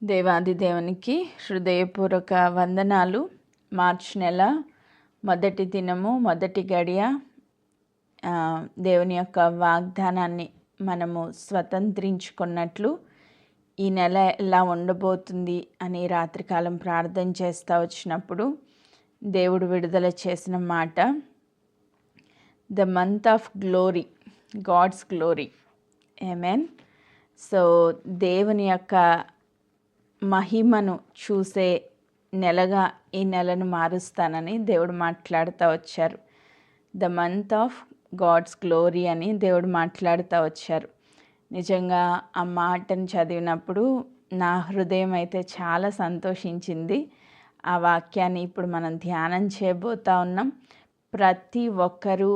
దేవాది దేవునికి హృదయపూర్వక వందనాలు. మార్చి నెల మొదటి దినము, మొదటి గడియ దేవుని యొక్క వాగ్దానాన్ని మనము స్వతంత్రించుకున్నట్లు ఈ నెల ఎలా ఉండబోతుంది అని రాత్రికాలం ప్రార్థన చేస్తూ వచ్చినప్పుడు దేవుడు విడుదల చేసిన మాట, the month of glory, God's glory. Amen. So దేవుని యొక్క మహిమను చూసే నెలగా ఈ నెలను మారుస్తానని దేవుడు మాట్లాడుతూ వచ్చారు. The month of God's glory అని దేవుడు మాట్లాడుతూ వచ్చారు. నిజంగా ఆ మాటను చదివినప్పుడు నా హృదయం అయితే చాలా సంతోషించింది. ఆ వాక్యాన్ని ఇప్పుడు మనం ధ్యానం చేయబోతా ఉన్నాం. ప్రతి ఒక్కరూ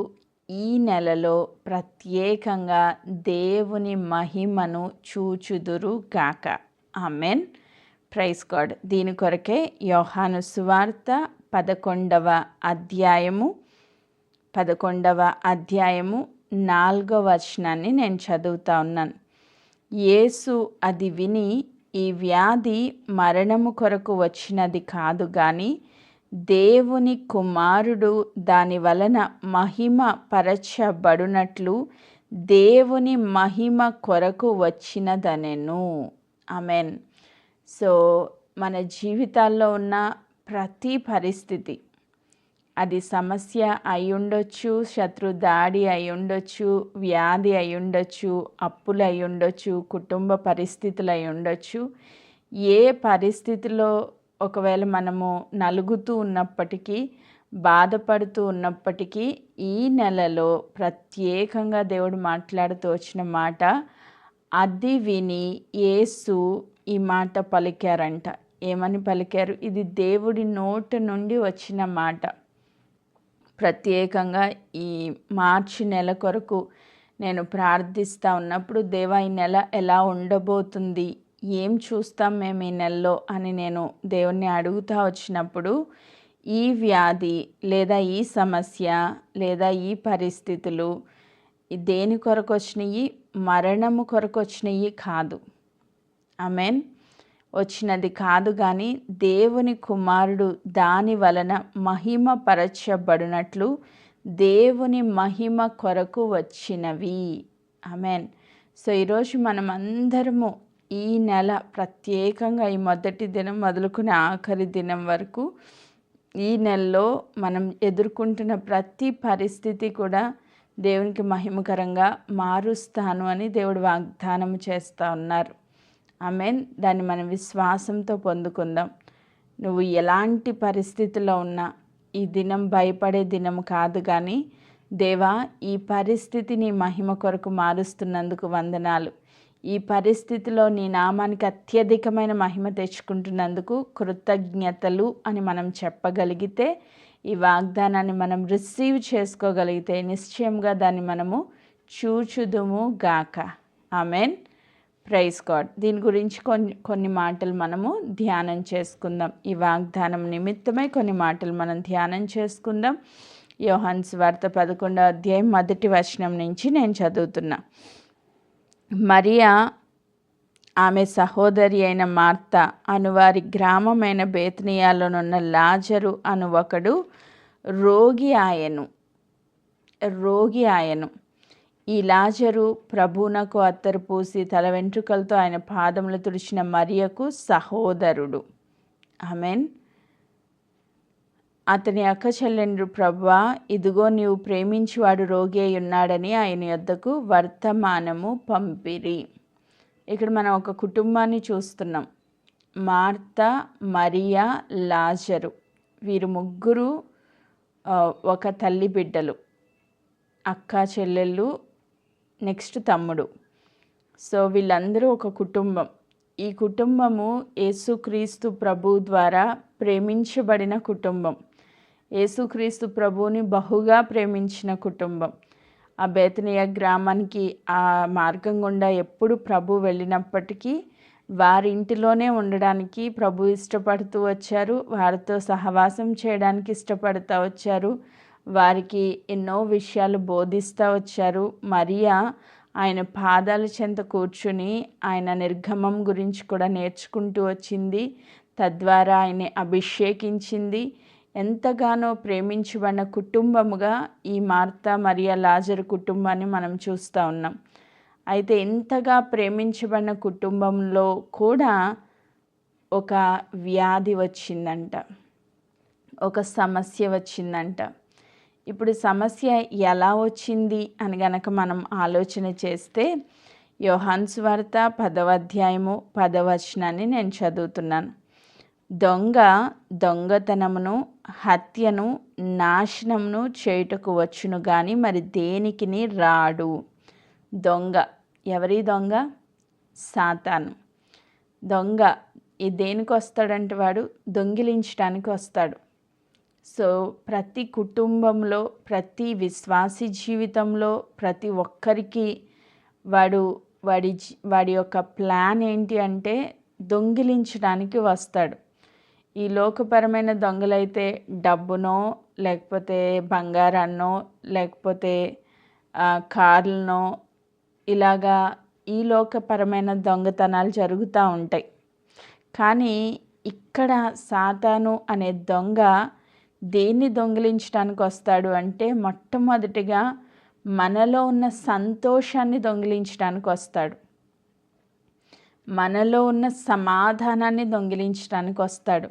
ఈ నెలలో ప్రత్యేకంగా దేవుని మహిమను చూచుదురు గాక. ఆమెన్. Praise God. దీని కొరకే యోహాను సువార్త 11వ అధ్యాయము 4వ వచనాన్ని నేను చదువుతా ఉన్నాను. యేసు అది విని, ఈ వ్యాధి మరణము కొరకు వచ్చినది కాదు గాని దేవుని కుమారుడు దాని వలన మహిమ పరచబడునట్లు దేవుని మహిమ కొరకు వచ్చినదనెను. ఆమెన్. సో మన జీవితాల్లో ఉన్న ప్రతి పరిస్థితి, అది సమస్య అయి ఉండొచ్చు, శత్రు దాడి అయి ఉండొచ్చు, వ్యాధి అయి ఉండొచ్చు, అప్పులు అయి ఉండొచ్చు, కుటుంబ పరిస్థితులు అయి ఉండొచ్చు. ఏ పరిస్థితిలో ఒకవేళ మనము నలుగుతూ ఉన్నప్పటికీ, బాధపడుతూ ఉన్నప్పటికీ, ఈ నెలలో ప్రత్యేకంగా దేవుడు మాట్లాడుతూ వచ్చిన మాట, అది విని యేసు ఈ మాట పలికారంట. ఏమని పలికారు? ఇది దేవుడి నోటి నుండి వచ్చిన మాట. ప్రత్యేకంగా ఈ మార్చి నెల కొరకు నేను ప్రార్థిస్తూ ఉన్నప్పుడు, దేవా ఈ నెల ఎలా ఉండబోతుంది, ఏం చూస్తాం మేము ఈ నెలలో అని నేను దేవుణ్ణి అడుగుతూ వచ్చినప్పుడు, ఈ వ్యాధి లేదా ఈ సమస్య లేదా ఈ పరిస్థితులు దేని కొరకు వచ్చినాయి? మరణము కొరకు వచ్చినాయి కాదు. ఆమెన్. వచ్చినది కాదు కానీ దేవుని కుమారుడు దాని వలన మహిమ పరచబడినట్లు దేవుని మహిమ కొరకు వచ్చినవి. ఆమెన్. సో ఈరోజు మనం అందరము ఈ నెల ప్రత్యేకంగా ఈ మొదటి దినం మొదలుకుని ఆఖరి దినం వరకు ఈ నెలలో మనం ఎదుర్కొంటున్న ప్రతి పరిస్థితి కూడా దేవునికి మహిమకరంగా మారుస్తాను అని దేవుడు వాగ్దానం చేస్తూ ఉన్నారు. ఆమెన్. దాన్ని మనం విశ్వాసంతో పొందుకుందాం. నువ్వు ఎలాంటి పరిస్థితిలో ఉన్నా ఈ దినం భయపడే దినం కాదు కానీ, దేవా ఈ పరిస్థితిని మహిమ కొరకు మారుస్తున్నందుకు వందనాలు, ఈ పరిస్థితిలో నీ నామానికి అత్యధికమైన మహిమ తెచ్చుకుంటున్నందుకు కృతజ్ఞతలు అని మనం చెప్పగలిగితే, ఈ వాగ్దానాన్ని మనం రిసీవ్ చేసుకోగలిగితే నిశ్చయంగా దాన్ని మనము చూచుదుము గాక. ఆమెన్. Praise God. దీని గురించి కొన్ని మాటలు మనము ధ్యానం చేసుకుందాం. ఈ వాగ్దానం నిమిత్తమై కొన్ని మాటలు మనం ధ్యానం చేసుకుందాం. యోహాను సువార్త 11వ అధ్యాయం 1వ వచనం నుంచి నేను చదువుతున్నా. మరియా ఆమె సహోదరి అయిన మార్త అనువారి గ్రామమైన బేతనియాలోనున్న లాజరు అను ఒకడు రోగి ఆయను. ఈ లాజరు ప్రభువునకు అత్తరు పూసి తల వెంట్రుకలతో ఆయన పాదములు తుడిచిన మరియకు సహోదరుడు. ఆమెన్. అతని అక్క చెల్లెండ్రు, ప్రభువా ఇదిగో నీవు ప్రేమించువాడు రోగి అయి ఉన్నాడని ఆయన యొద్దకు వర్తమానము పంపిరి. ఇక్కడ మనం ఒక కుటుంబాన్ని చూస్తున్నాం. మార్త, మరియా, లాజరు, వీరు ముగ్గురు ఒక తల్లి బిడ్డలు, అక్క చెల్లెళ్ళు, నెక్స్ట్ తమ్ముడు. సో వీళ్ళందరూ ఒక కుటుంబం. ఈ కుటుంబము యేసుక్రీస్తు ప్రభు ద్వారా ప్రేమించబడిన కుటుంబం. యేసుక్రీస్తు ప్రభువుని బహుగా ప్రేమించిన కుటుంబం. ఆ బేతనియా గ్రామానికి ఆ మార్గం గుండా ఎప్పుడు ప్రభు వెళ్ళినప్పటికీ వారి ఇంటిలోనే ఉండడానికి ప్రభు ఇష్టపడుతూ వచ్చారు. వారితో సహవాసం చేయడానికి ఇష్టపడుతూ వచ్చారు. వారికి ఎన్నో విషయాలు బోధిస్తూ వచ్చారు. మరియా ఆయన పాదాల చెంత కూర్చుని ఆయన నిర్గమం గురించి కూడా నేర్చుకుంటూ వచ్చింది. తద్వారా ఆయన్ని అభిషేకించింది. ఎంతగానో ప్రేమించబడిన కుటుంబముగా ఈ మార్తా మరియా లాజరు కుటుంబాన్ని మనం చూస్తూ ఉన్నాం. అయితే ఇంతగా ప్రేమించబడిన కుటుంబంలో కూడా ఒక వ్యాధి వచ్చిందంట, ఒక సమస్య వచ్చిందంట. ఇప్పుడు సమస్య ఎలా వచ్చింది అని గనక మనం ఆలోచన చేస్తే, యోహాను సువార్త 10వ అధ్యాయము 10వ వచనాన్ని నేను చదువుతున్నాను. దొంగ దొంగతనమును, హత్యను, నాశనమును చేయుటకు వచ్చును గాని మరి దేనికిని రాడు. దొంగ ఎవరి దొంగ? సాతాను. దొంగ దేనికి వస్తాడంటే వాడు దొంగిలించడానికి వస్తాడు. సో ప్రతి కుటుంబంలో, ప్రతి విశ్వాసి జీవితంలో ప్రతి ఒక్కరికి వాడి యొక్క ప్లాన్ ఏంటి అంటే దొంగిలించడానికి వస్తాడు. ఈ లోకపరమైన దొంగలైతే డబ్బునో, లేకపోతే బంగారాన్నో, లేకపోతే కార్లనో, ఇలాగా ఈ లోకపరమైన దొంగతనాలు జరుగుతూ ఉంటాయి. కానీ ఇక్కడ సాతాను అనే దొంగ దేన్ని దొంగిలించడానికి వస్తాడు అంటే, మొట్టమొదటిగా మనలో ఉన్న సంతోషాన్ని దొంగిలించడానికి వస్తాడు. మనలో ఉన్న సమాధానాన్ని దొంగిలించడానికి వస్తాడు.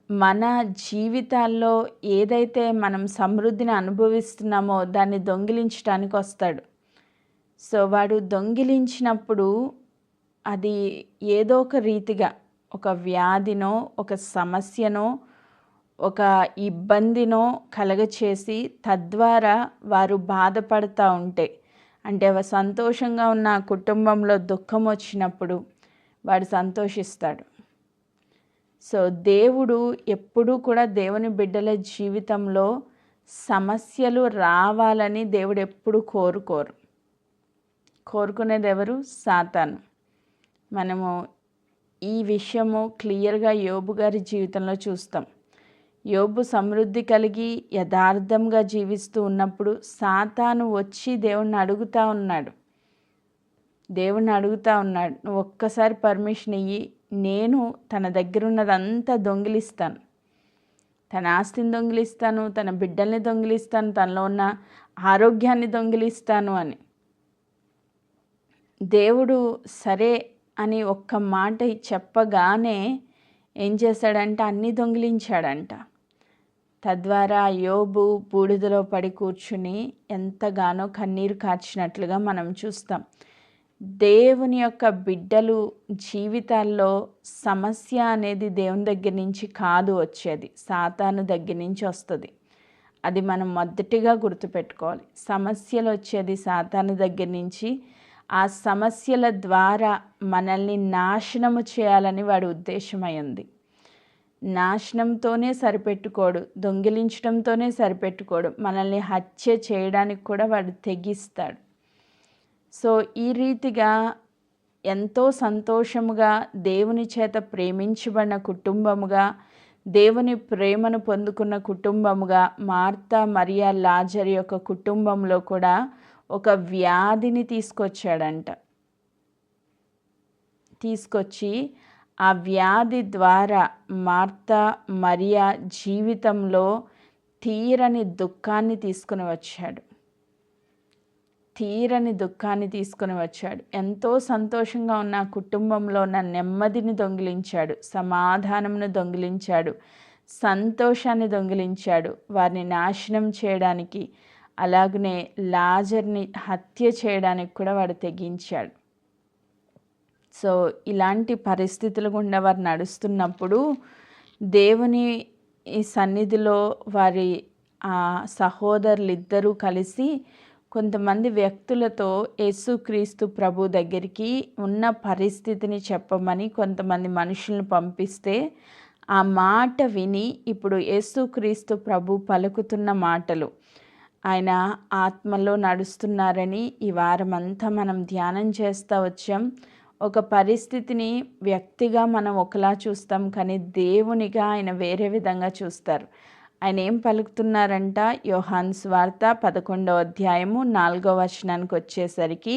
మన జీవితాల్లో ఏదైతే మనం సమృద్ధిని అనుభవిస్తున్నామో దాన్ని దొంగిలించడానికి వస్తాడు. సో వాడు దొంగిలించినప్పుడు అది ఏదో ఒక రీతిగా ఒక వ్యాధినో, ఒక సమస్యనో, ఒక ఇబ్బందినో కలగచేసి తద్వారా వారు బాధపడుతూ ఉంటే, అంటే సంతోషంగా ఉన్న కుటుంబంలో దుఃఖం వచ్చినప్పుడు వాడు సంతోషిస్తాడు. సో దేవుడు ఎప్పుడూ కూడా దేవుని బిడ్డల జీవితంలో సమస్యలు రావాలని దేవుడు ఎప్పుడు కోరుకునేది ఎవరు? సాతాను. మనము ఈ విషయము క్లియర్గా యోబు గారి జీవితంలో చూస్తాం. యోబు సమృద్ధి కలిగి యథార్థంగా జీవిస్తూ ఉన్నప్పుడు సాతాను వచ్చి దేవుణ్ణి అడుగుతూ ఉన్నాడు. నువ్వు ఒక్కసారి పర్మిషన్ ఇయ్యి, నేను తన దగ్గర ఉన్నదంతా దొంగిలిస్తాను, తన ఆస్తిని దొంగిలిస్తాను, తన బిడ్డల్ని దొంగిలిస్తాను, తనలో ఉన్న ఆరోగ్యాన్ని దొంగిలిస్తాను అని. దేవుడు సరే అని ఒక్క మాట చెప్పగానే ఏం చేశాడంట? అన్నీ దొంగిలించాడంట. తద్వారా యోబు బూడిదలో పడి కూర్చుని ఎంతగానో కన్నీరు కార్చినట్లుగా మనం చూస్తాం. దేవుని యొక్క బిడ్డలు జీవితాల్లో సమస్య అనేది దేవుని దగ్గర నుంచి కాదు వచ్చేది, సాతాను దగ్గర నుంచి వస్తుంది. అది మనం మొదటిగా గుర్తుపెట్టుకోవాలి. సమస్యలు వచ్చేది సాతాను దగ్గర నుంచి. ఆ సమస్యల ద్వారా మనల్ని నాశనము చేయాలని వాడి ఉద్దేశమై ఉంది. నాశనంతోనే సరిపెట్టుకోడు, దొంగిలించడంతోనే సరిపెట్టుకోడు, మనల్ని హత్య చేయడానికి కూడా వాడు తెగిస్తాడు. సో ఈ రీతిగా ఎంతో సంతోషముగా దేవుని చేత ప్రేమించబడిన కుటుంబముగా, దేవుని ప్రేమను పొందుకున్న కుటుంబముగా మార్తా మరియా లాజరు యొక్క కుటుంబంలో కూడా ఒక వ్యాధిని తీసుకొచ్చి ఆ వ్యాధి ద్వారా మార్తా మరియా జీవితంలో తీరని దుఃఖాన్ని తీసుకుని వచ్చాడు. ఎంతో సంతోషంగా ఉన్న కుటుంబంలో ఉన్న నెమ్మదిని దొంగిలించాడు, సమాధానంను దొంగిలించాడు, సంతోషాన్ని దొంగిలించాడు, వారిని నాశనం చేయడానికి, అలాగనే లాజర్ని హత్య చేయడానికి కూడా వాడు తెగించాడు. సో ఇలాంటి పరిస్థితులు గుండా వారు నడుస్తున్నప్పుడు దేవుని సన్నిధిలో వారి సహోదరులిద్దరూ కలిసి కొంతమంది వ్యక్తులతో యేసుక్రీస్తు ప్రభు దగ్గరికి ఉన్న పరిస్థితిని చెప్పమని కొంతమంది మనుషులను పంపిస్తే, ఆ మాట విని ఇప్పుడు యేసుక్రీస్తు ప్రభు పలుకుతున్న మాటలు, ఆయన ఆత్మలో నడుస్తున్నారని ఈ వారమంతా మనం ధ్యానం చేస్తూ వచ్చాం. ఒక పరిస్థితిని వ్యక్తిగా మనం ఒకలా చూస్తాం, కానీ దేవునిగా ఆయన వేరే విధంగా చూస్తారు. ఆయన ఏం పలుకుతున్నారంట? యోహాను సువార్త 11వ అధ్యాయము 4వ వచనానికి వచ్చేసరికి,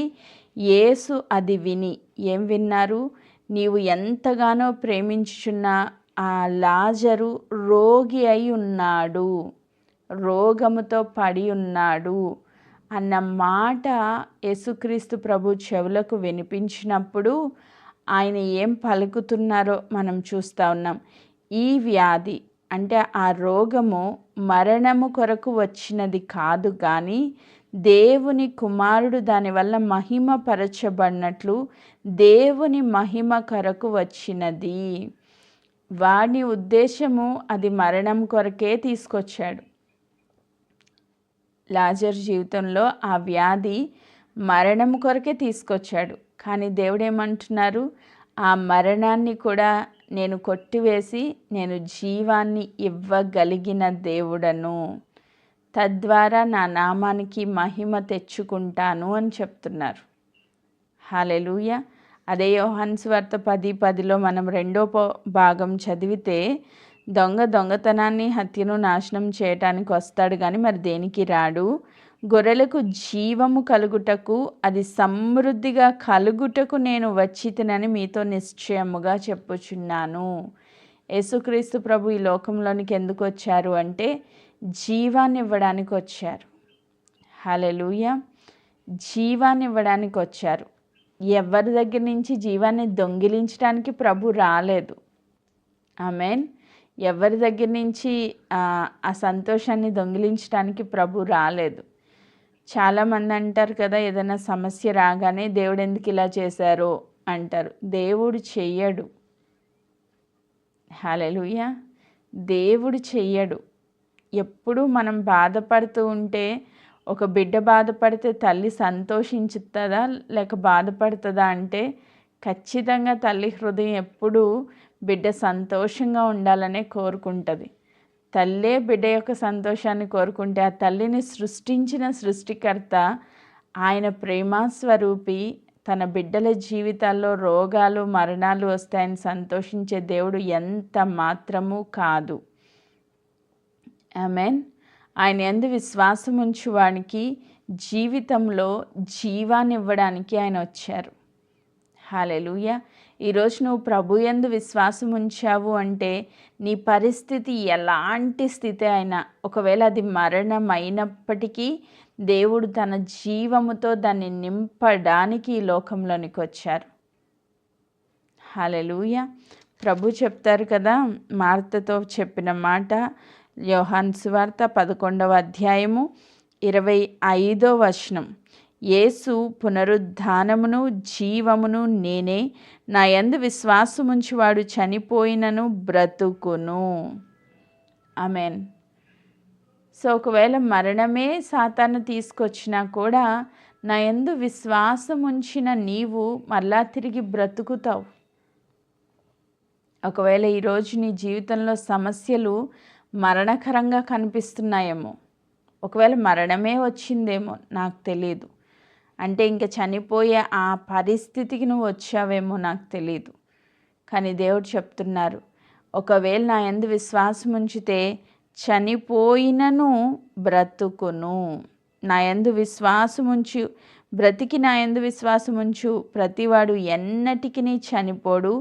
యేసు అది విని ఏం విన్నారు? నీవు ఎంతగానో ప్రేమించుచున్న ఆ లాజరు రోగి అయి ఉన్నాడు, రోగముతో పడి ఉన్నాడు అన్న మాట యేసుక్రీస్తు ప్రభు చెవులకు వినిపించినప్పుడు ఆయన ఏం పలుకుతున్నారో మనం చూస్తూ ఉన్నాం. ఈ వ్యాధి అంటే ఆ రోగము మరణము కొరకు వచ్చినది కాదు, కానీ దేవుని కుమారుడు దానివల్ల మహిమపరచబడినట్లు దేవుని మహిమ కొరకు వచ్చినది. వాడి ఉద్దేశము అది మరణం కొరకే తీసుకొచ్చాడు. లాజరు జీవితంలో ఆ వ్యాధి మరణం కొరకే తీసుకొచ్చాడు. కానీ దేవుడు ఏమంటున్నారు? ఆ మరణాన్ని కూడా నేను కొట్టివేసి నేను జీవాన్ని ఇవ్వగలిగిన దేవుడను, తద్వారా నా నామానికి మహిమ తెచ్చుకుంటాను అని చెప్తున్నారు. హల్లెలూయా. అదే యోహాను సువార్త 10:10లో మనం రెండో భాగం చదివితే, దొంగతనాన్ని హత్యను నాశనం చేయటానికి వస్తాడు కానీ మరి దేనికి రాడు, గొర్రెలకు జీవము కలుగుటకు, అది సమృద్ధిగా కలుగుటకు నేను వచ్చితినని మీతో నిశ్చయముగా చెప్పుచున్నాను. యేసుక్రీస్తు ప్రభు ఈ లోకంలోనికి ఎందుకు వచ్చారు అంటే జీవాన్ని ఇవ్వడానికి వచ్చారు. హల్లెలూయా. జీవాన్ని ఇవ్వడానికి వచ్చారు. ఎవరి దగ్గర నుంచి జీవాన్ని దొంగిలించడానికి ప్రభు రాలేదు. ఆమేన్. ఎవరి దగ్గర నుంచి ఆ సంతోషాన్ని దొంగిలించడానికి ప్రభు రాలేదు. చాలామంది అంటారు కదా, ఏదైనా సమస్య రాగానే దేవుడు ఎందుకు ఇలా చేశారో అంటారు. దేవుడు చెయ్యడు. హల్లెలూయా. దేవుడు చెయ్యడు. ఎప్పుడు మనం బాధపడుతూ ఉంటే, ఒక బిడ్డ బాధపడితే తల్లి సంతోషించుతుందా లేక బాధపడుతుందా అంటే ఖచ్చితంగా తల్లి హృదయం ఎప్పుడూ బిడ్డ సంతోషంగా ఉండాలనే కోరుకుంటుంది. తల్లే బిడ్డ యొక్క సంతోషాన్ని కోరుకుంటే, ఆ తల్లిని సృష్టించిన సృష్టికర్త, ఆయన ప్రేమస్వరూపి, తన బిడ్డల జీవితాల్లో రోగాలు మరణాలు వస్తాయని సంతోషించే దేవుడు ఎంత మాత్రము కాదు. ఆమేన్. ఆయన యందు విశ్వాసం ఉంచువానికి జీవితంలో జీవాన్ని ఇవ్వడానికి ఆయన వచ్చారు. హల్లెలూయా. ఈరోజు నువ్వు ప్రభు యందు విశ్వాసం ఉంచావు అంటే నీ పరిస్థితి ఎలాంటి స్థితి అయినా, ఒకవేళ అది మరణం అయినప్పటికీ దేవుడు తన జీవముతో దాన్ని నింపడానికి ఈ లోకంలోనికి వచ్చారు. హల్లెలూయా. ప్రభు చెప్తారు కదా, మార్తతో చెప్పిన మాట, యోహాను సువార్త 11వ అధ్యాయము 25వ వచనం. యేసు పునరుద్ధానమును జీవమును నేనే, నా యందు విశ్వాసముంచువాడు చనిపోయినను బ్రతుకును. ఆమేన్. సో ఒకవేళ మరణమే సాతాను తీసుకొచ్చినా కూడా నా యందు విశ్వాసం ఉంచిన నీవు మళ్ళా తిరిగి బ్రతుకుతావు. ఒకవేళ ఈరోజు నీ జీవితంలో సమస్యలు మరణకరంగా కనిపిస్తున్నాయేమో, ఒకవేళ మరణమే వచ్చిందేమో, నాకు తెలియదు. అంటే ఇంక చనిపోయే ఆ పరిస్థితికి నువ్వు వచ్చావేమో, నాకు తెలియదు. కానీ దేవుడు చెప్తున్నారు, ఒకవేళ నా యందు విశ్వాసం ఉంచితే చనిపోయినను బ్రతుకును. నా యందు విశ్వాసముంచు బ్రతికి నా యందు విశ్వాసముంచు ప్రతివాడు ఎన్నటికి చనిపోడు.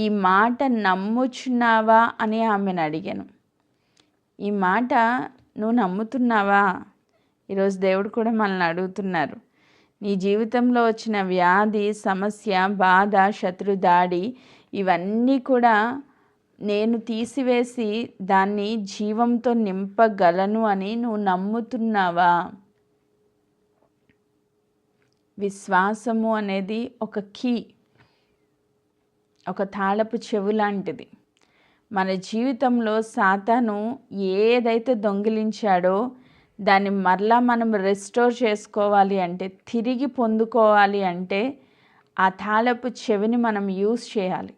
ఈ మాట నమ్ముచున్నావా అని ఆమెను అడిగాను. ఈ మాట నువ్వు నమ్ముతున్నావా? ఈరోజు దేవుడు కూడా మనల్ని అడుగుతున్నారు. నీ జీవితంలో వచ్చిన వ్యాధి, సమస్య, బాధ, శత్రుదాడి ఇవన్నీ కూడా నేను తీసివేసి దాన్ని జీవంతో నింపగలను అని నువ్వు నమ్ముతున్నావా? విశ్వాసము అనేది ఒక కీ, ఒక తాళపు చెవు లాంటిది. మన జీవితంలో సాతాను ఏదైతే దొంగిలించాడో దాన్ని మరలా మనం రెస్టోర్ చేసుకోవాలి అంటే, తిరిగి పొందుకోవాలి అంటే ఆ తాళపు చెవిని మనం యూజ్ చేయాలి.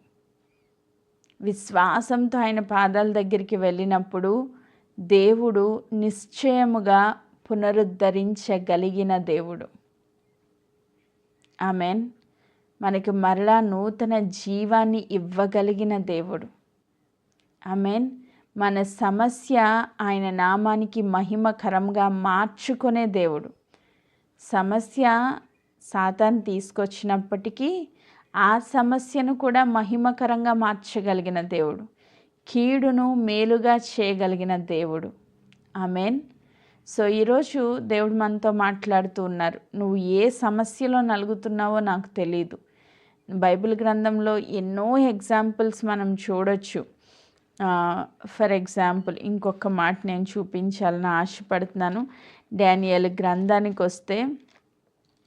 విశ్వాసంతో ఆయన పాదాల దగ్గరికి వెళ్ళినప్పుడు దేవుడు నిశ్చయముగా పునరుద్ధరించగలిగిన దేవుడు. ఆమేన్. మనకి మరలా నూతన జీవాన్ని ఇవ్వగలిగిన దేవుడు. ఆమేన్. మన సమస్య ఆయన నామానికి మహిమకరంగా మార్చుకునే దేవుడు. సమస్య సాతాను తీసుకొచ్చినప్పటికీ ఆ సమస్యను కూడా మహిమకరంగా మార్చగలిగిన దేవుడు, కీడును మేలుగా చేయగలిగిన దేవుడు. ఆమేన్. సో ఈరోజు దేవుడు మనతో మాట్లాడుతూ ఉన్నారు. నువ్వు ఏ సమస్యలో నలుగుతున్నావో నాకు తెలీదు. బైబిల్ గ్రంథంలో ఎన్నో ఎగ్జాంపుల్స్ మనం చూడొచ్చు. ఫర్ ఎగ్జాంపుల్ ఇంకొక మాట నేను చూపించాలని ఆశపడుతున్నాను. డానియేలు గ్రంథానికి వస్తే,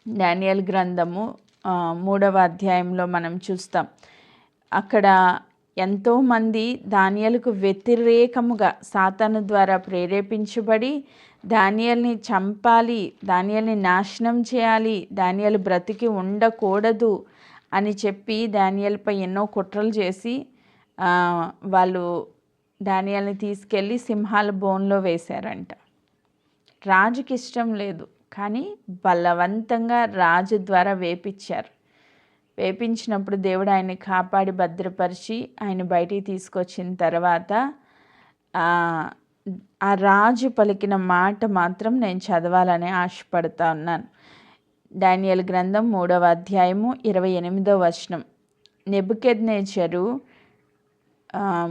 డానియేలు గ్రంథము 3వ అధ్యాయంలో మనం చూస్తాం. అక్కడ ఎంతోమంది దానియేలుకు వ్యతిరేకముగా సాతాను ద్వారా ప్రేరేపించబడి దానియేలుని చంపాలి, దానియేలుని నాశనం చేయాలి, దానియేలు బ్రతికి ఉండకూడదు అని చెప్పి దానియేలుపై ఎన్నో కుట్రలు చేసి వాళ్ళు దానియేలుని తీసుకెళ్ళి సింహాల బోన్లో వేశారంట. రాజుకి ఇష్టం లేదు, కానీ బలవంతంగా రాజు ద్వారా వేపించారు. వేపించినప్పుడు దేవుడు ఆయన్ని కాపాడి భద్రపరిచి ఆయన బయటికి తీసుకొచ్చిన తర్వాత ఆ రాజు పలికిన మాట మాత్రం నేను చదవాలని ఆశపడుతూ ఉన్నాను. దానియేలు గ్రంథం 3వ అధ్యాయము 28వ వచనం. నెబుకద్నెజరు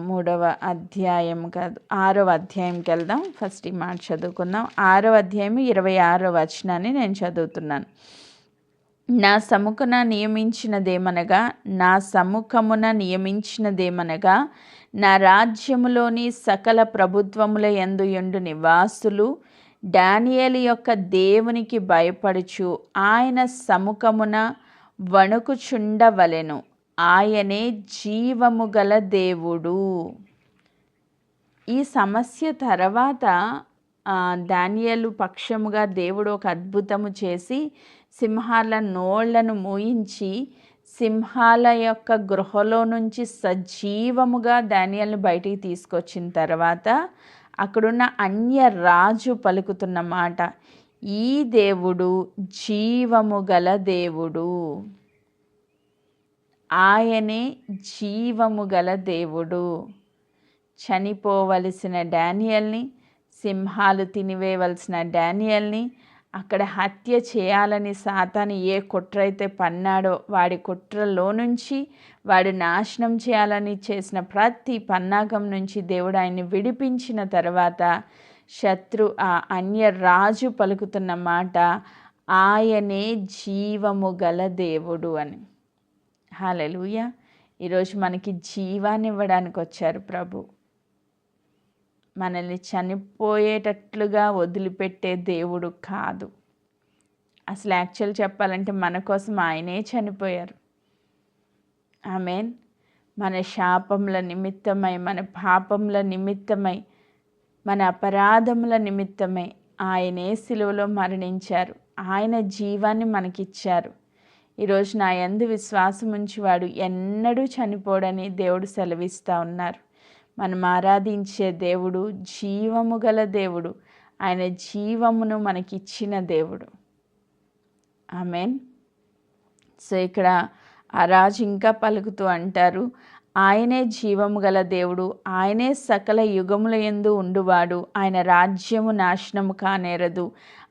3వ అధ్యాయం కాదు 6వ అధ్యాయంకి వెళ్దాం. ఫస్ట్ ఈ మాట చదువుకుందాం. 6వ అధ్యాయం 26వ వచనాన్ని నేను చదువుతున్నాను. నా సముఖమున నియమించినదేమనగా నా రాజ్యములోని సకల ప్రభుత్వముల యందు యుండు నివాసులు దానియేలు యొక్క దేవునికి భయపడుచు ఆయన సముఖమున వణుకుచుండవలెను. ఆయనే జీవము గల దేవుడు. ఈ సమస్య తర్వాత దానియేలు పక్షముగా దేవుడు ఒక అద్భుతము చేసి సింహాల నోళ్లను మూయించి సింహాల యొక్క గృహలో నుంచి సజీవముగా దానియేలుని బయటికి తీసుకొచ్చిన తర్వాత అక్కడున్న అన్య రాజు పలుకుతున్న మాట, ఈ దేవుడు జీవము గల దేవుడు, ఆయనే జీవము గల దేవుడు. చనిపోవలసిన దానియేలుని, సింహాలు తినివేయవలసిన దానియేలుని అక్కడ హత్య చేయాలని సాతాను ఏ కుట్ర అయితే పన్నాడో వాడి కుట్రలో నుంచి, వాడు నాశనం చేయాలని చేసిన ప్రతి పన్నాగం నుంచి దేవుడు ఆయన్ని విడిపించిన తర్వాత ఆ అన్య రాజు పలుకుతున్న మాట, ఆయనే జీవము గల దేవుడు అని. హల్లెలూయా. ఈరోజు మనకి జీవాన్ని ఇవ్వడానికి వచ్చారు ప్రభు. మనల్ని చనిపోయేటట్లుగా వదిలిపెట్టే దేవుడు కాదు. అసలు యాక్చువల్ చెప్పాలంటే మన కోసం ఆయనే చనిపోయారు. ఆమేన్. మన శాపముల నిమిత్తమై, మన పాపముల నిమిత్తమై, మన అపరాధముల నిమిత్తమై ఆయనే సిలువలో మరణించారు. ఆయన జీవాన్ని మనకిచ్చారు. ఈరోజు నా యందు విశ్వాసం ఉంచివాడు ఎన్నడూ చనిపోడని దేవుడు సెలవిస్తూ ఉన్నారు. మనం ఆరాధించే దేవుడు జీవము గల దేవుడు. ఆయన జీవమును మనకిచ్చిన దేవుడు. ఆమేన్. సో ఇక్కడ ఆ రాజు ఇంకా పలుకుతూ అంటారు, ఆయనే జీవము గల దేవుడు, ఆయనే సకల యుగముల యందు ఉండువాడు, ఆయన రాజ్యము నాశనము కానేరదు,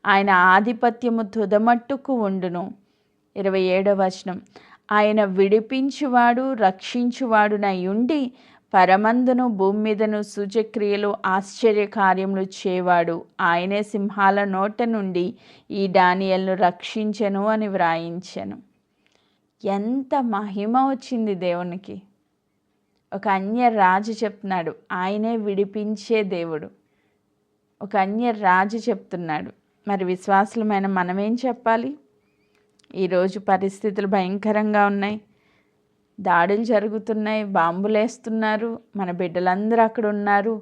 ఆయన ఆధిపత్యము తుదమట్టుకు ఉండును. 27వ వచనం. ఆయన విడిపించువాడు రక్షించువాడునై ఉండి పరమందును భూమి మీదను సూచక్రియలు ఆశ్చర్యకార్యములు చేవాడు, ఆయనే సింహాల నోట నుండి ఈ దానియేలును రక్షించెను అని వ్రాయించెను. ఎంత మహిమ వచ్చింది దేవునికి. ఒక అన్య రాజు చెప్తున్నాడు ఆయనే విడిపించే దేవుడు. ఒక అన్య రాజు చెప్తున్నాడు. మరి విశ్వాసులమైన మనమేం చెప్పాలి? ఈరోజు పరిస్థితులు భయంకరంగా ఉన్నాయి, దాడులు జరుగుతున్నాయి, బాంబులేస్తున్నారు, మన బిడ్డలందరూ అక్కడ ఉన్నారు.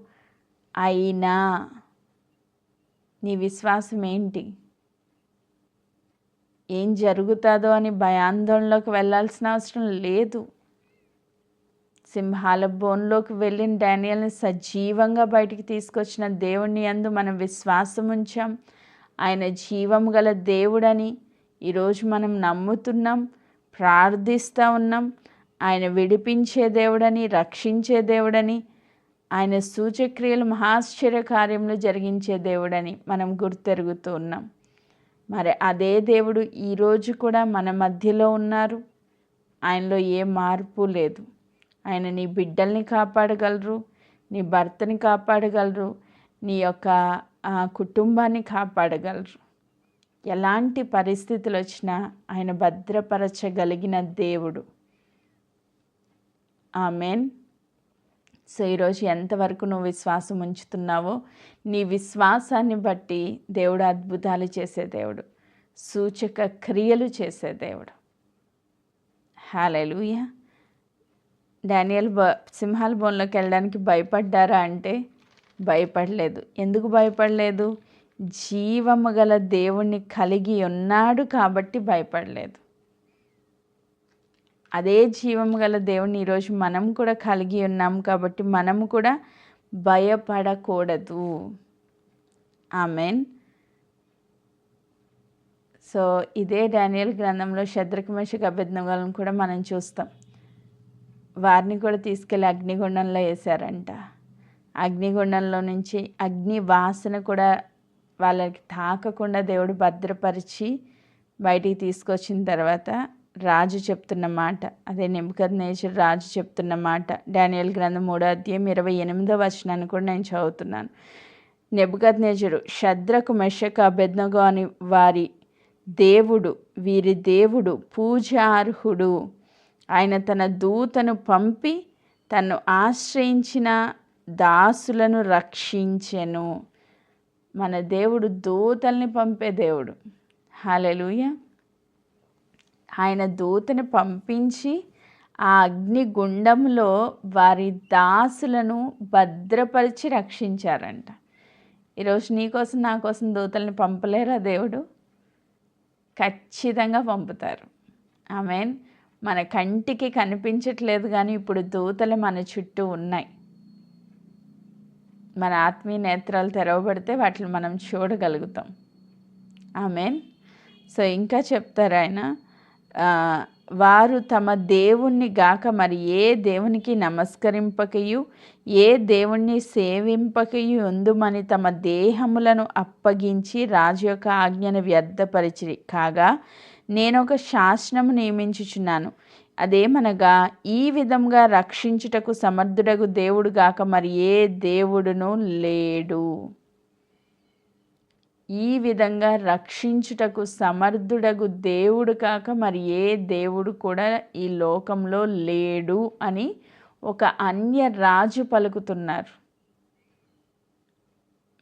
అయినా నీ విశ్వాసం ఏంటి? ఏం జరుగుతుందో అని భయాందోళనలోకి వెళ్ళాల్సిన అవసరం లేదు. సింహాల బోన్లోకి వెళ్ళిన దానియేలుని సజీవంగా బయటికి తీసుకొచ్చిన దేవుని యందు మనం విశ్వాసం ఉంచాం. ఆయన జీవం గల దేవుడని ఈరోజు మనం నమ్ముతున్నాం, ప్రార్థిస్తూ ఉన్నాం. ఆయన విడిపించే దేవుడని, రక్షించే దేవుడని, ఆయన సూచక్రియలు మహాశ్చర్య కార్యములు జరిగించే దేవుడని మనం గుర్తెరుగుతూ ఉన్నాం. మరి అదే దేవుడు ఈరోజు కూడా మన మధ్యలో ఉన్నారు. ఆయనలో ఏ మార్పు లేదు. ఆయన నీ బిడ్డల్ని కాపాడగలరు, నీ భర్తని కాపాడగలరు, నీ యొక్క కుటుంబాన్ని కాపాడగలరు. ఎలాంటి పరిస్థితులు వచ్చినా ఆయన భద్రపరచగలిగిన దేవుడు. ఆమేన్. సో ఈరోజు ఎంతవరకు నువ్వు విశ్వాసం ఉంచుతున్నావో నీ విశ్వాసాన్ని బట్టి దేవుడు అద్భుతాలు చేసే దేవుడు, సూచక క్రియలు చేసే దేవుడు. హల్లెలూయా. డానియేల్ సింహాల బోన్లోకి వెళ్ళడానికి భయపడ్డారా అంటే భయపడలేదు. ఎందుకు భయపడలేదు? జీవము గల దేవుణ్ణి కలిగి ఉన్నాడు కాబట్టి భయపడలేదు. అదే జీవము గల దేవుణ్ణి ఈరోజు మనం కూడా కలిగి ఉన్నాం కాబట్టి మనము కూడా భయపడకూడదు. ఆమేన్. సో ఇదే డానియేల్ గ్రంథంలో షద్రకు మెషకు అబేద్నెగోలను కూడా మనం చూస్తాం. వారిని కూడా తీసుకెళ్ళి అగ్నిగుండంలో వేశారంట. అగ్నిగుండంలో నుంచి అగ్ని వాసన కూడా వాళ్ళకి తాకకుండా దేవుడు భద్రపరిచి బయటికి తీసుకొచ్చిన తర్వాత రాజు చెప్తున్న మాట, అదే నెబుకద్నెజరు రాజు చెప్తున్న మాట, డానియేల్ గ్రంథం 3వ అధ్యాయం 28వ వచనాన్ని కూడా నేను చదువుతున్నాను. నెబుకద్నెజరు షద్రకు మెషకు అబేద్నెగో అని వారి దేవుడు, వీరి దేవుడు పూజార్హుడు. ఆయన తన దూతను పంపి తను ఆశ్రయించిన దాసులను రక్షించెను. మన దేవుడు దూతల్ని పంపే దేవుడు. హల్లెలూయా. ఆయన దూతను పంపించి ఆ అగ్నిగుండంలో వారి దాసులను భద్రపరిచి రక్షించారంట. ఈరోజు నీకోసం నా కోసం దూతల్ని పంపలేరా దేవుడు? ఖచ్చితంగా పంపుతారు. ఆమేన్. మన కంటికి కనిపించట్లేదు కానీ ఇప్పుడు దూతలు మన చుట్టూ ఉన్నాయి. మన ఆత్మీయ నేత్రాలు తెరవబడితే వాటిని మనం చూడగలుగుతాం. ఆమేన్. సో ఇంకా చెప్తారు ఆయన, వారు తమ దేవుణ్ణి గాక మరి ఏ దేవునికి నమస్కరింపకయు ఏ దేవుణ్ణి సేవింపకయు ఉందుమని తమ దేహములను అప్పగించి రాజు యొక్క ఆజ్ఞను వ్యర్థపరిచిరి. కాగా నేను ఒక శాసనము నియమించుచున్నాను, అదేమనగా ఈ విధంగా రక్షించుటకు సమర్థుడగు దేవుడు గాక మరి ఏ దేవుడును లేడు. ఈ విధంగా రక్షించుటకు సమర్థుడగు దేవుడు కాక మరి ఏ దేవుడు కూడా ఈ లోకంలో లేడు అని ఒక అన్య రాజు పలుకుతున్నారు.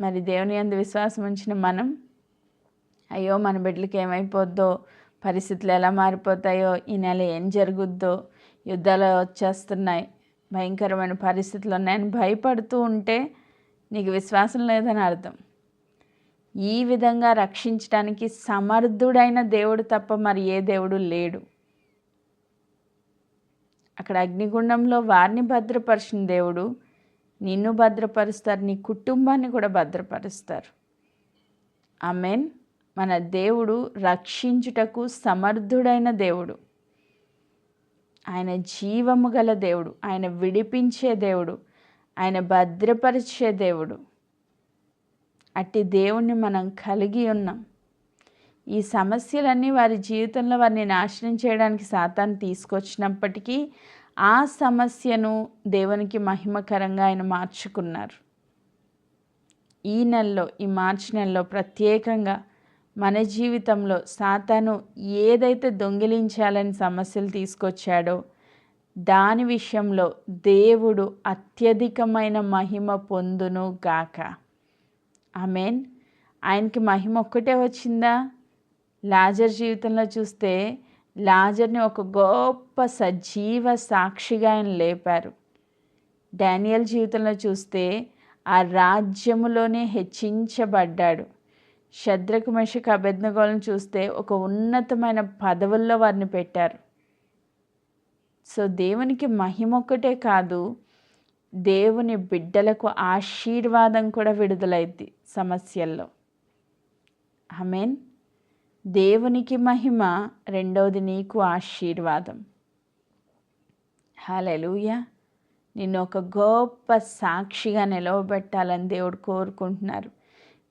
మరి దేవుని యందు విశ్వాసం ఉంచిన మనం, అయ్యో మన బిడ్డలకి ఏమైపోద్దో, పరిస్థితులు ఎలా మారిపోతాయో, ఈ నెల ఏం జరుగుద్దో, యుద్ధాలు వచ్చేస్తున్నాయి, భయంకరమైన పరిస్థితులు ఉన్నాయని భయపడుతూ ఉంటే నీకు విశ్వాసం లేదని అర్థం. ఈ విధంగా రక్షించడానికి సమర్థుడైన దేవుడు తప్ప మరి ఏ దేవుడు లేడు. అక్కడ అగ్నిగుండంలో వారిని భద్రపరిచిన దేవుడు నిన్ను భద్రపరుస్తారు, నీ కుటుంబాన్ని కూడా భద్రపరుస్తారు. ఆమేన్. మన దేవుడు రక్షించుటకు సమర్థుడైన దేవుడు. ఆయన జీవము గల దేవుడు, ఆయన విడిపించే దేవుడు, ఆయన భద్రపరిచే దేవుడు. అట్టి దేవుణ్ణి మనం కలిగి ఉన్నాం. ఈ సమస్యలన్నీ వారి జీవితంలో వారిని నాశనం చేయడానికి సాతాను తీసుకొచ్చినప్పటికీ ఆ సమస్యను దేవునికి మహిమకరంగా ఆయన మార్చుకున్నారు. ఈ నెలలో, ఈ మార్చి నెలలో ప్రత్యేకంగా మన జీవితంలో సాతాను ఏదైతే దొంగిలించాలని సమస్యలు తీసుకొచ్చాడో దాని విషయంలో దేవుడు అత్యధికమైన మహిమ పొందును గాక. ఆమేన్. ఆయనకి మహిమ ఒక్కటే వచ్చిందా? లాజర్ జీవితంలో చూస్తే లాజర్ని ఒక గొప్ప సజీవ సాక్షిగా ఆయన లేపారు. డానియేల్ జీవితంలో చూస్తే ఆ రాజ్యములోనే హెచ్చించబడ్డాడు. షద్రకు మెషకు అబేద్నెగోలను చూస్తే ఒక ఉన్నతమైన పదవుల్లో వారిని పెట్టారు. సో దేవునికి మహిమ ఒక్కటే కాదు, దేవుని బిడ్డలకు ఆశీర్వాదం కూడా విడుదలైద్ది సమస్యల్లో. ఆమేన్. దేవునికి మహిమ, రెండవది నీకు ఆశీర్వాదం. హల్లెలూయా. నిన్ను ఒక గొప్ప సాక్షిగా నిలవబెట్టాలని దేవుడు కోరుకుంటున్నారు.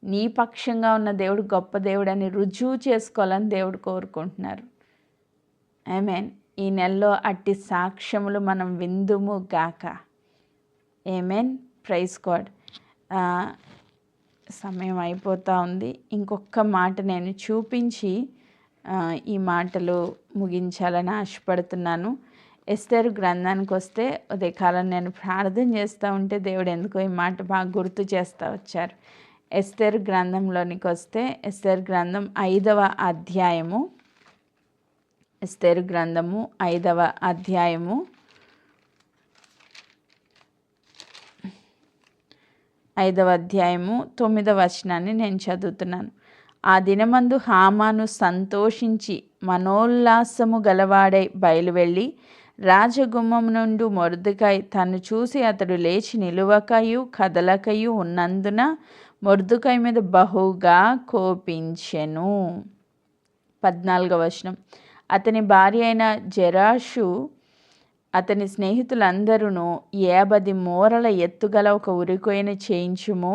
నీ పక్షంగా ఉన్న దేవుడు గొప్ప దేవుడని రుజువు చేసుకోవాలని దేవుడు కోరుకుంటున్నారు. ఆమేన్. ఈ నెలలో అట్టి సాక్ష్యములు మనం విందుము గాక. ఆమేన్. Praise God. సమయం అయిపోతూ ఉంది. ఇంకొక మాట నేను చూపించి ఈ మాటలు ముగించాలని ఆశపడుతున్నాను. ఎస్తేరు గ్రంథానికి వస్తే ఉదయకాలం నేను ప్రార్థన చేస్తూ ఉంటే దేవుడు ఎందుకో ఈ మాట బాగా గుర్తు చేస్తూ వచ్చారు. ఎస్తేరు గ్రంథంలోనికి వస్తే ఎస్తేరు గ్రంథం 5వ అధ్యాయము, ఎస్తేరు గ్రంథము 5వ అధ్యాయము 9వ వచనాన్ని నేను చదువుతున్నాను. ఆ దినమందు హామాను సంతోషించి మనోల్లాసము గలవాడై బయలువెళ్ళి రాజగుమ్మం నుండి మొర్దెకై తను చూసి అతడు లేచి నిలువకయు కదలకయు ఉన్నందున మొర్దెకై మీద బహుగా కోపించెను. 14వ వచనం. అతని భార్య అయిన జెరాషు అతని స్నేహితులందరూ 50 మూరల ఎత్తుగల ఒక ఉరికొయ్యను చేయించుము,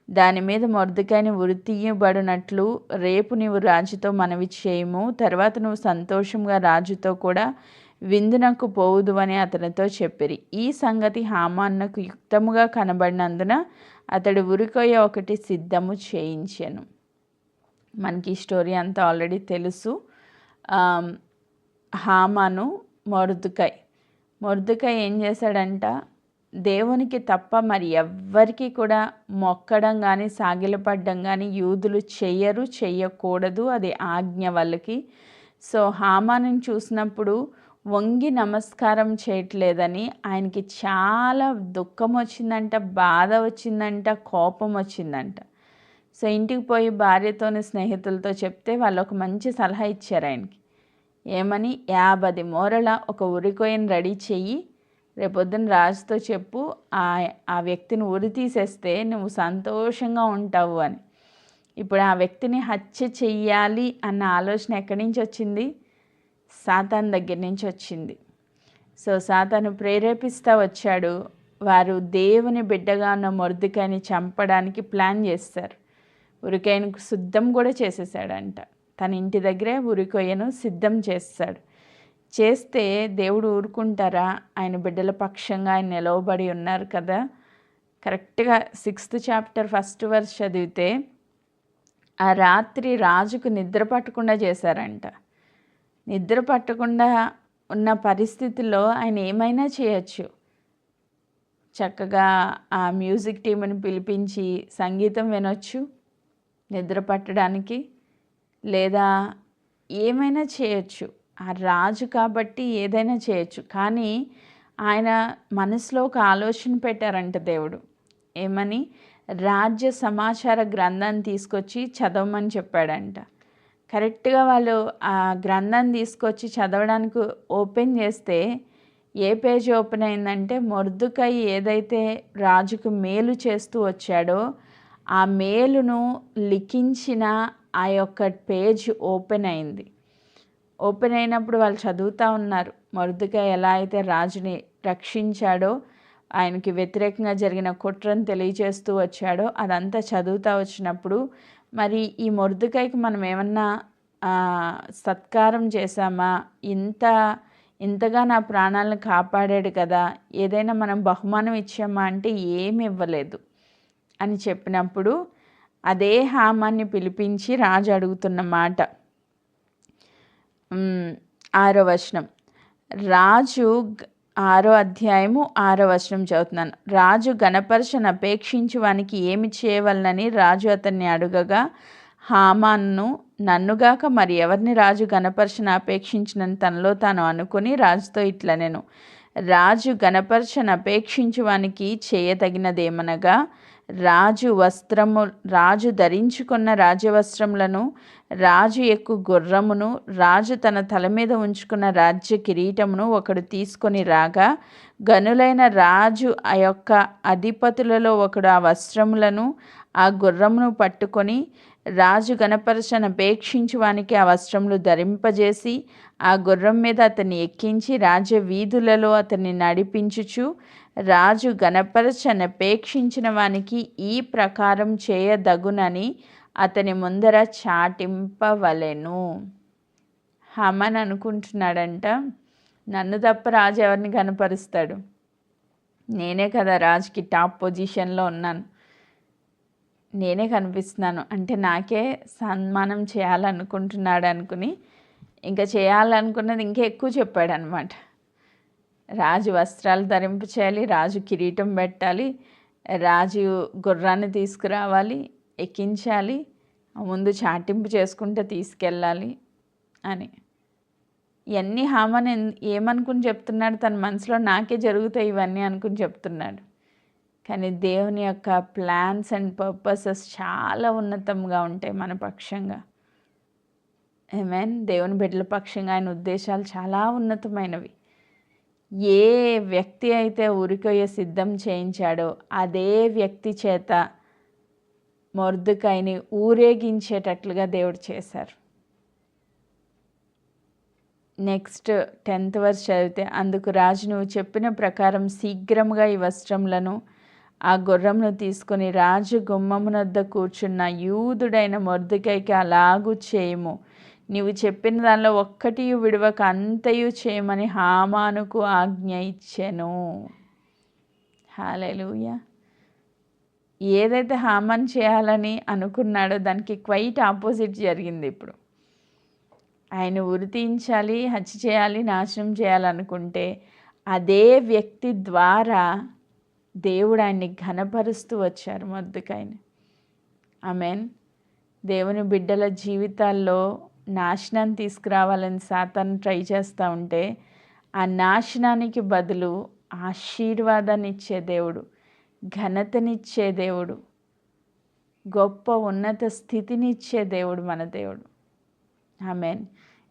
దాని మీద మొర్దెకైని ఉరి తీయబడినట్లు రేపు నీవు రాజుతో మనవి చేయుము, తర్వాత నువ్వు సంతోషంగా రాజుతో కూడా విందునకు పోవుదు అని అతనితో చెప్పిరి. ఈ సంగతి హామానుకు యుక్తముగా కనబడినందున అతడు ఉరికొయ్య ఒకటి సిద్ధము చేయించెను. మనకి ఈ స్టోరీ అంతా ఆల్రెడీ తెలుసు. హామాను మొర్దెకై ఏం చేశాడంట, దేవునికి తప్ప మరి ఎవ్వరికి కూడా మొక్కడం కానీ సాగిలపడ్డం కానీ యూదులు చెయ్యకూడదు, అది ఆజ్ఞ వాళ్ళకి. సో హామాను చూసినప్పుడు వంగి నమస్కారం చేయట్లేదని ఆయనకి చాలా దుఃఖం వచ్చిందంట, బాధ వచ్చిందంట, కోపం వచ్చిందంట. సో ఇంటికి పోయి భార్యతోని స్నేహితులతో చెప్తే వాళ్ళు ఒక మంచి సలహా ఇచ్చారు ఆయనకి. ఏమని, 50 మూరల ఒక ఉరికొయ్యను రెడీ చెయ్యి, రేపొద్దున రాజుతో చెప్పు, ఆ వ్యక్తిని ఉరి తీసేస్తే నువ్వు సంతోషంగా ఉంటావు అని. ఇప్పుడు ఆ వ్యక్తిని హత్య చెయ్యాలి అన్న ఆలోచన ఎక్కడి నుంచి వచ్చింది? సాతాను దగ్గర నుంచి వచ్చింది. సో సాతాను ప్రేరేపిస్తూ వచ్చాడు. వారు దేవుని బిడ్డగా ఉన్న మొర్దెకైని చంపడానికి ప్లాన్ చేస్తారు. ఉరికొయ్యను సిద్ధం కూడా చేసేసాడంట. తన ఇంటి దగ్గరే ఉరికొయ్యను సిద్ధం చేస్తే దేవుడు ఊరుకుంటారా? ఆయన బిడ్డల పక్షంగా ఆయన నిలవబడి ఉన్నారు కదా. కరెక్ట్గా 6th చాప్టర్ 1st verse చదివితే ఆ రాత్రి రాజుకు నిద్ర పట్టకుండా చేశారంట. నిద్ర పట్టకుండా ఉన్న పరిస్థితుల్లో ఆయన ఏమైనా చేయొచ్చు. చక్కగా ఆ మ్యూజిక్ టీంని పిలిపించి సంగీతం వినొచ్చు నిద్ర పట్టడానికి, లేదా ఏమైనా చేయొచ్చు. ఆ రాజు కాబట్టి ఏదైనా చేయొచ్చు. కానీ ఆయన మనసులో ఒక ఆలోచన పెట్టారంట దేవుడు. ఏమని? రాజ్య సమాచార గ్రంథాన్ని తీసుకొచ్చి చదవమని చెప్పాడంట. కరెక్ట్గా వాళ్ళు ఆ గ్రంథాన్ని తీసుకొచ్చి చదవడానికి ఓపెన్ చేస్తే ఏ పేజ్ ఓపెన్ అయిందంటే, మొర్దెకై ఏదైతే రాజుకు మేలు చేస్తూ వచ్చాడో ఆ మేలును లిఖించిన ఆ యొక్క పేజ్ ఓపెన్ అయింది. ఓపెన్ అయినప్పుడు వాళ్ళు చదువుతూ ఉన్నారు. మొర్దెకై ఎలా అయితే రాజుని రక్షించాడో, ఆయనకి వ్యతిరేకంగా జరిగిన కుట్రను తెలియజేస్తూ వచ్చాడో అదంతా చదువుతూ వచ్చినప్పుడు, మరి ఈ మొర్దెకైకి మనం ఏమన్నా సత్కారం చేశామా? ఇంతగా నా ప్రాణాలను కాపాడాడు కదా, ఏదైనా మనం బహుమానం ఇచ్చామా అంటే ఏమి ఇవ్వలేదు అని చెప్పినప్పుడు అదే హామాన్ని పిలిపించి రాజు అడుగుతున్న మాట 6వ వచనం. రాజు 6వ అధ్యాయము 6వ వచనం చదువుతున్నాను. రాజు గణపరచను అపేక్షించి వానికి ఏమి చేయవలనని రాజు అతన్ని అడుగగా, హామాను నన్నుగాక మరి ఎవరిని రాజు గణపరచను అపేక్షించినని తనలో తాను అనుకుని రాజుతో ఇట్లా నేను రాజు గణపరచను అపేక్షించి వానికి చేయతగినదేమనగా, రాజు ధరించుకున్న రాజవస్త్రములను, రాజు ఎక్కు గుర్రమును, రాజు తన తల మీద ఉంచుకున్న రాజ్య కిరీటమును ఒకడు తీసుకొని రాగా, గనులైన రాజు ఆ యొక్క అధిపతులలో ఒకడు ఆ వస్త్రములను ఆ గుర్రమును పట్టుకొని రాజు గణపరచను అపేక్షించి వానికి ఆ వస్త్రములు ధరింపజేసి ఆ గుర్రం మీద అతన్ని ఎక్కించి రాజ్య వీధులలో అతన్ని నడిపించుచు రాజు గణపరచనపేక్షించిన వానికి ఈ ప్రకారం చేయదగునని అతని ముందర చాటింపవలెను. హామాన్ అనుకుంటున్నాడంట, నన్ను తప్ప రాజు ఎవరిని కనపరుస్తాడు, నేనే కదా రాజుకి టాప్ పొజిషన్లో ఉన్నాను, నేనే కనిపిస్తున్నాను అంటే నాకే సన్మానం చేయాలనుకుంటున్నాడు అనుకుని ఇంకా చేయాలనుకున్నది ఇంకా ఎక్కువ చెప్పాడు అనమాట. రాజు వస్త్రాలు ధరింప చేయాలి, రాజు కిరీటం పెట్టాలి, రాజు గుర్రాన్ని తీసుకురావాలి, ఎక్కించాలి, ముందు చాటింపు చేసుకుంటే తీసుకెళ్ళాలి అని. ఇవన్నీ హామాన్ ఏమనుకుని చెప్తున్నాడు, తన మనసులో నాకే జరుగుతాయి ఇవన్నీ అనుకుని చెప్తున్నాడు. కానీ దేవుని యొక్క ప్లాన్స్ అండ్ పర్పసెస్ చాలా ఉన్నతంగా ఉంటాయి మన పక్షంగా. ఆమేన్. దేవుని బిడ్డల పక్షంగా ఆయన ఉద్దేశాలు చాలా ఉన్నతమైనవి. ఏ వ్యక్తి అయితే ఉరికొయ్య సిద్ధం చేయించాడో అదే వ్యక్తి చేత మొర్దెకైని ఊరేగించేటట్లుగా దేవుడు చేశారు. నెక్స్ట్ 10th వర్స్ చదివితే, అందుకు రాజు నువ్వు చెప్పిన ప్రకారం శీఘ్రముగా ఈ వస్త్రములను ఆ గుర్రమును తీసుకొని రాజు గుమ్మమునొద్ద కూర్చున్న యూదుడైన మొర్దెకైకి అలాగూ చేయము, నీవు చెప్పిన దానిలో ఒక్కటి విడవక అంతయు చేయమని హామానుకు ఆజ్ఞ ఇచ్చెను. హల్లెలూయా. ఏదైతే హామాన్ చేయాలని అనుకున్నాడో దానికి క్వైట్ ఆపోజిట్ జరిగింది. ఇప్పుడు ఆయన ఉరి తీయించాలి, హత్య చేయాలి, నాశనం చేయాలనుకుంటే అదే వ్యక్తి ద్వారా దేవుడు ఆయన్ని ఘనపరుస్తూ వచ్చారు మొర్దెకైని. ఆమేన్. దేవుని బిడ్డల జీవితాల్లో నాశనాన్ని తీసుకురావాలని సాతాను ట్రై చేస్తూ ఉంటే ఆ నాశనానికి బదులు ఆశీర్వాదాన్ని ఇచ్చే దేవుడు, ఘనతనిచ్చే దేవుడు, గొప్ప ఉన్నత స్థితిని ఇచ్చే దేవుడు మన దేవుడు. ఆమేన్.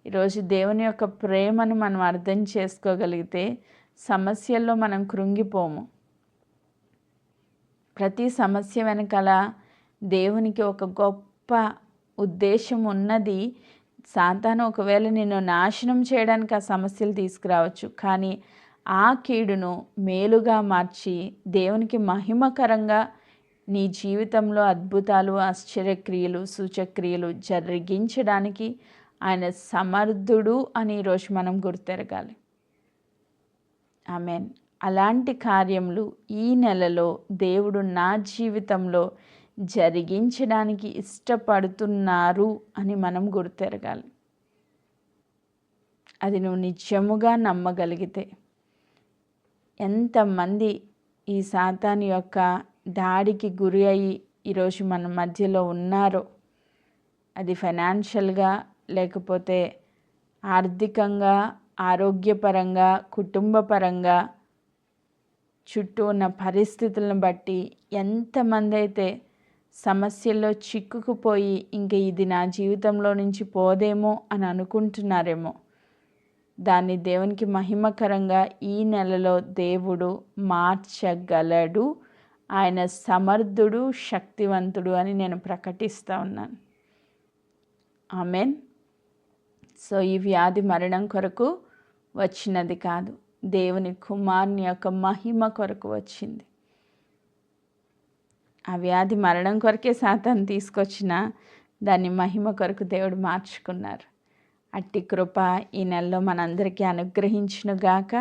ఈరోజు దేవుని యొక్క ప్రేమను మనం అర్థం చేసుకోగలిగితే సమస్యల్లో మనం కృంగిపోము. ప్రతి సమస్య వెనకాల దేవునికి ఒక గొప్ప ఉద్దేశం ఉన్నది. సాతాను ఒకవేళ నిన్ను నాశనం చేయడానికి ఆ సమస్యలు తీసుకురావచ్చు, కానీ ఆ కీడును మేలుగా మార్చి దేవునికి మహిమకరంగా నీ జీవితంలో అద్భుతాలు, ఆశ్చర్యక్రియలు, సూచక్రియలు జరిగించడానికి ఆయన సమర్థుడు అని ఈరోజు మనం గుర్తెరగాలి. ఆమేన్. అలాంటి కార్యములు ఈ నెలలో దేవుడు నా జీవితంలో జరిగించడానికి ఇష్టపడుతున్నారు అని మనం గుర్తెరగాలి. అది నువ్వు నిజముగా నమ్మగలిగితే. ఎంతమంది ఈ సాతాను యొక్క దాడికి గురి అయ్యి ఈరోజు మన మధ్యలో ఉన్నారో, అది ఫైనాన్షియల్గా లేకపోతే ఆర్థికంగా, ఆరోగ్యపరంగా, కుటుంబపరంగా, చుట్టూ ఉన్న పరిస్థితులను బట్టి ఎంతమంది అయితే సమస్యల్లో చిక్కుకుపోయి ఇంక ఇది నా జీవితంలో నుంచి పోదేమో అని అనుకుంటున్నారేమో, దాన్ని దేవునికి మహిమకరంగా ఈ నెలలో దేవుడు మార్చగలడు. ఆయన సమర్థుడు, శక్తివంతుడు అని నేను ప్రకటిస్తూ ఉన్నాను. ఆమేన్. సో ఈ వ్యాధి మరణం కొరకు వచ్చినది కాదు, దేవుని కుమారుని యొక్క మహిమ కొరకు వచ్చింది. ఆ వ్యాధి మరణం కొరకే సాతాను తీసుకొచ్చిన దాన్ని మహిమ కొరకు దేవుడు మార్చుకున్నారు. అట్టి కృప ఈ నెలలో మనందరికీ అనుగ్రహించునుగాక.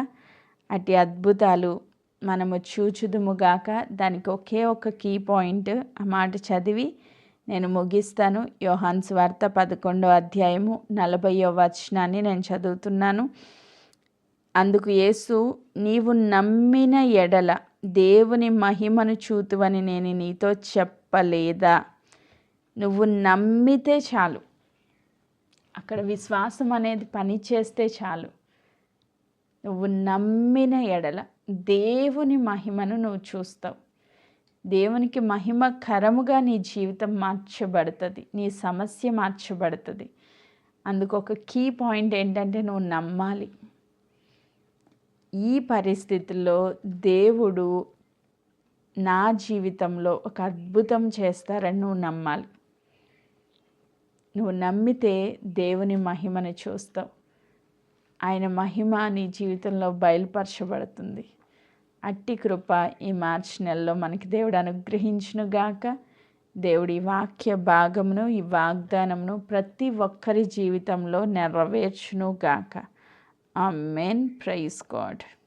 అట్టి అద్భుతాలు మనము చూచుదుముగాక. దానికి ఒకే ఒక కీ పాయింట్, ఆ మాట చదివి నేను ముగిస్తాను. యోహాను సువార్త 11వ అధ్యాయము 40వ వచనాన్ని నేను చదువుతున్నాను. అందుకు యేసు, నీవు నమ్మిన ఎడల దేవుని మహిమను చూతువని నేను నీతో చెప్పలేదా? నువ్వు నమ్మితే చాలు. అక్కడ విశ్వాసం అనేది పని చేస్తే చాలు. నువ్వు నమ్మిన ఎడల దేవుని మహిమను నువ్వు చూస్తావు. దేవునికి మహిమకరముగా నీ జీవితం మార్చబడుతుంది, నీ సమస్య మార్చబడుతుంది. అందుకు ఒక కీ పాయింట్ ఏంటంటే నువ్వు నమ్మాలి. ఈ పరిస్థితుల్లో దేవుడు నా జీవితంలో ఒక అద్భుతం చేస్తారని నువ్వు నమ్మాలి. నువ్వు నమ్మితే దేవుని మహిమను చూస్తావు. ఆయన మహిమ నీ జీవితంలో బయలుపరచబడుతుంది. అట్టి కృప ఈ మార్చి నెలలో మనకి దేవుడు అనుగ్రహించునుగాక. దేవుడి వాక్య భాగమును, ఈ వాగ్దానమును ప్రతి ఒక్కరి జీవితంలో నెరవేర్చునుగాక. ఆమేన్. Praise God.